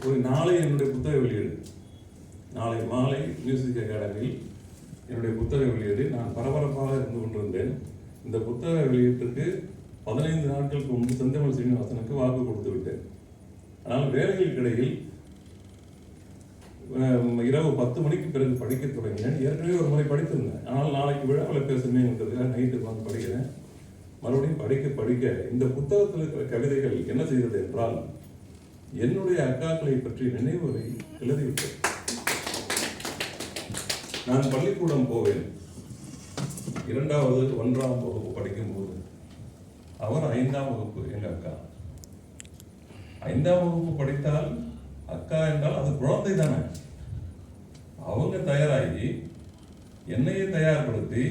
ஒரு நாளை என்னுடைய புத்தக வெளியீடு, நாளை மாலை மியூசிக் அகாடமியில் என்னுடைய புத்தக வெளியீடு. நான் பரபரப்பாக இருந்து கொண்டிருந்தேன். இந்த புத்தக வெளியீட்டுக்கு 15 நாட்களுக்கு முன்பு செந்தமிழ் சீனிவாசனுக்கு வாக்கு கொடுத்து விட்டேன். ஆனால் வேலைகளுக்கிடையில் இரவு 10 மணிக்கு பிறகு படிக்க தொடங்கினேன். ஏற்கனவே ஒரு முறை படித்திருந்தேன். ஆனால் நாளைக்கு விழாவில் பேசணுங்கிறதுக்காக நைட்டு வந்து படிக்கிறேன். மறுபடியும் படிக்க இந்த புத்தகத்தில் இருக்கிற கவிதைகள் என்ன செய்தது என்றால், என்னுடைய அக்காக்களை பற்றி நினைவுகளை எழுதிவிட்டேன். நான் பள்ளிக்கூடம் போவேன். 2வது 1ஆம் வகுப்பு படிக்கும்போது அவர் 5ஆம் வகுப்பு. எங்க அக்கா 5ஆம் வகுப்பு படித்தால் அக்கா என்றால் அது குழந்தை தானே. அவங்க தயாராகி என்னையே தயார்படுத்தி,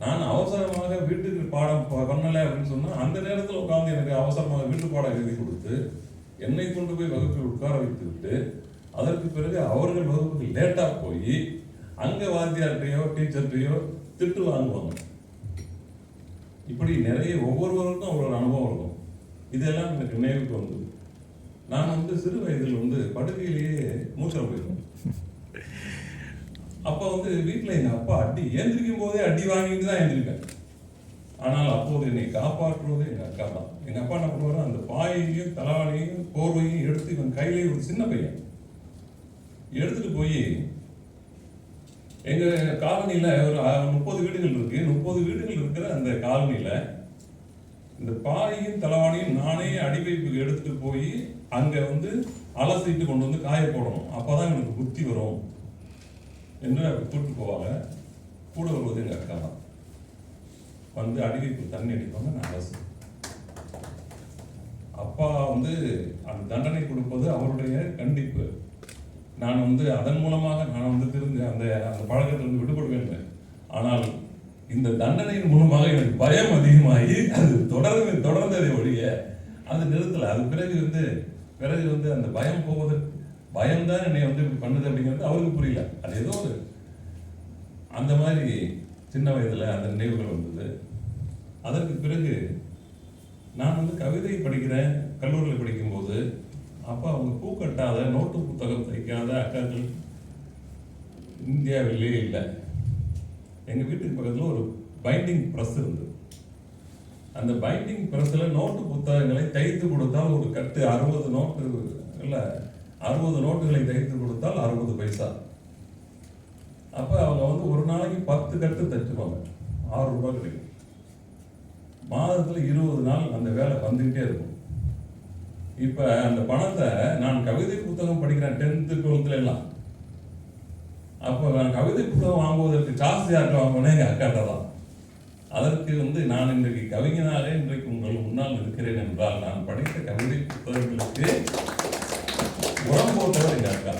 நான் அவசரமாக வீட்டுக்கு பாடம் பண்ணலை அப்படின்னு சொன்னா அந்த நேரத்தில் உட்கார்ந்து எனக்கு அவசரமாக வீட்டு பாடம் எழுதி கொடுத்து என்னை கொண்டு போய் வகுப்பில் உட்கார வைத்து விட்டு, அதற்கு பிறகு அவர்கள் வகுப்புக்கு லேட்டா போய் அங்க வாத்தியார்கிட்டையோ டீச்சர்கிட்டையோ திட்டு வாங்குவாங்க. இப்படி நிறைய ஒவ்வொருவருக்கும் அவரோட அனுபவம் இருக்கும். இதெல்லாம் எனக்கு நினைவுக்கு வந்தது. நான் சிறு வயதில் படுக்கையிலேயே மூச்சல் போயிருக்கோம். அப்ப வீட்டுல எங்க அப்பா அடி ஏந்திரிக்கும் போதே அடி வாங்கிட்டு தான் எழுந்திருக்கேன். ஆனால் அப்போது என்னை காப்பாற்றுவது எங்க அக்கா தான். எங்க அப்பா என்ன பண்ணுவாரு, அந்த பாயையும் தலாவையும் போர்வையும் எடுத்து இவன் கையிலேயே, ஒரு சின்ன பையன் எடுத்துட்டு போய் எங்க காலனியில ஒரு 30 வீடுகள் இருக்கு. 30 வீடுகள் இருக்கிற அந்த காலனியில இந்த பாயையும் தலவாணியும் நானே அடிவைப்புக்கு எடுத்துட்டு போய் அங்க அலசிட்டு கொண்டு வந்து காய போடணும். அப்பதான் எனக்கு புத்தி வரும் என்று கூட்டு போவாங்க. கூட வருவது எங்க அக்கா தான். அடிவைப்பு தண்ணி அடிப்பாங்க, நான் அலசு. அப்பா அந்த தண்டனை கொடுப்பது அவருடைய கண்டிப்பு. நான் அதன் மூலமாக நான் திருந்து அந்த பழக்கத்திலிருந்து விடுபடுவேன். ஆனால் இந்த தண்டனையின் மூலமாக எனக்கு பயம் அதிகமாகி அது தொடர்ந்ததை ஒழிய அது நிறுத்தல. அது பிறகு அந்த பயம் போவதற்கு, பயம்தான் என்னை இப்படி பண்ணுது அப்படிங்கிறது அவருக்கு புரியல. அது ஏதோ அந்த மாதிரி சின்ன வயதுல அந்த நினைவுகள் வந்தது. அதற்கு பிறகு நான் கவிதை படிக்கிறேன். கல்லூரியில் படிக்கும்போது அப்பா அவங்க பூ கட்டாத, நோட்டு புத்தகம் தைக்காத அக்காக்கள் இந்தியாவிலே இல்லை. எங்க வீட்டுக்கு பக்கத்தில் ஒரு பைண்டிங் பிரஸ் இருந்தது. அந்த பைண்டிங் பிரஸ்ல நோட்டு புத்தகங்களை தைத்து கொடுத்தால் ஒரு கட்டு 60 நோட்டு இல்லை, 60 நோட்டுகளை தைத்து கொடுத்தால் 60 பைசா. அப்ப அவங்க ஒரு நாளைக்கு 10 கட்டு தைச்சுருவாங்க, 6 ரூபாய் கிடைக்கும். மாதத்துல 20 நாள் அந்த வேலை வந்துகிட்டே இருக்கும். இப்ப அந்த பணத்தை நான் கவிதை புத்தகம் படிக்கிறேன் 10th 12th எல்லாம். அப்ப நான் கவிதை புத்தகம் வாங்குவதற்கு ஜாஸ்தி யாருக்கு வாங்குவேன், எங்க அக்காட்ட தான். அதற்கு நான் இன்றைக்கு கவிஞனாக இன்றைக்கு உங்கள் முன்னால் இருக்கிறேன் என்றால், நான் படித்த கவிதை புத்தகங்களுக்கு உரம் போட்டவர் எங்க அக்கா.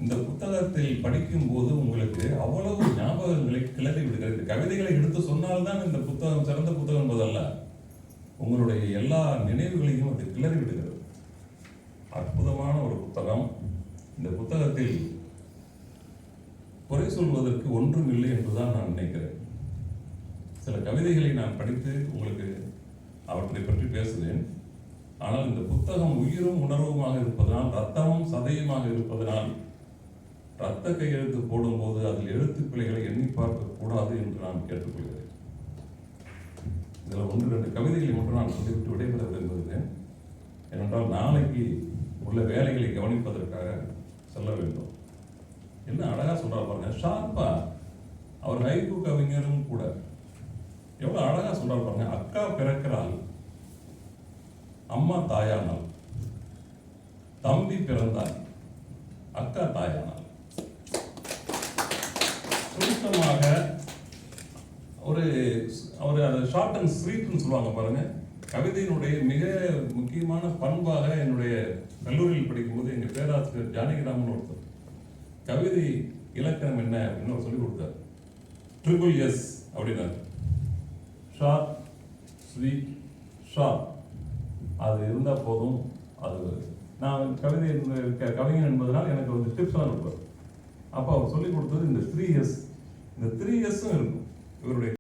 இந்த புத்தகத்தில் படிக்கும் போது உங்களுக்கு அவ்வளவு ஞாபகங்களை கிளறி விடுகிறது. கவிதைகளை எடுத்து சொன்னால்தான் இந்த புத்தகம் சிறந்த புத்தகம் என்பதல்ல, உங்களுடைய எல்லா நினைவுகளையும் அது கிளறி விடுகிறது. அற்புதமான ஒரு புத்தகம். இந்த புத்தகத்தில் குறை சொல்வதற்கு ஒன்றும் இல்லை என்றுதான் நான் நினைக்கிறேன். சில கவிதைகளை நான் படித்து உங்களுக்கு அவற்றை பற்றி பேசுவேன். ஆனால் இந்த புத்தகம் உயிரும் உணர்வுமாக இருப்பதனால், ரத்தமும் சதையுமாக இருப்பதனால், ரத்த கையெழுத்து போடும்போது அதில் எழுத்து பிழைகளை எண்ணி பார்க்க கூடாது என்று நான் கேட்டுக்கொள்கிறேன். இதில் 1-2 கவிதைகளை மட்டும் நான் சொல்லிவிட்டு விடைபெற விரும்புகிறேன். ஏனென்றால் நாளைக்கு உள்ள வேலைகளை கவனிப்பதற்காக செல்ல வேண்டும். என்ன அழகா சொல்றாரு பாருங்க, ஷார்ப்பா. அவர் ஹைக்கூ கவிஞரும் கூட. எவ்வளவு அழகா சொல்றாரு பாருங்க. அக்கா பிறக்கிறாள், அம்மா தாயானாள், தம்பி பிறந்தாள், அக்கா தாயானாள். சுருக்கமாக அவர் அதை ஷார்ட் அண்ட் ஸ்வீட்னு சொல்லுவாங்க பாருங்க. கவிதையினுடைய மிக முக்கியமான பண்பாக என்னுடைய கல்லூரியில் படிக்கும்போது எங்க பேராசிரியர் ஜானகிராமன் ஒருத்தர் கவிதை இலக்கணம் என்ன அப்படின்னு சொல்லி கொடுத்தார். SSS அப்படின்னாரு. Short, sweet, short. அது இருந்தால் போதும். அது நான் கவிஞன் என்பதனால் எனக்கு டிப்ஸ்லாம் இருப்பார். அப்போ அவர் சொல்லிக் கொடுத்தது இந்த 3S. இந்த 3S இருக்கும் இவருடைய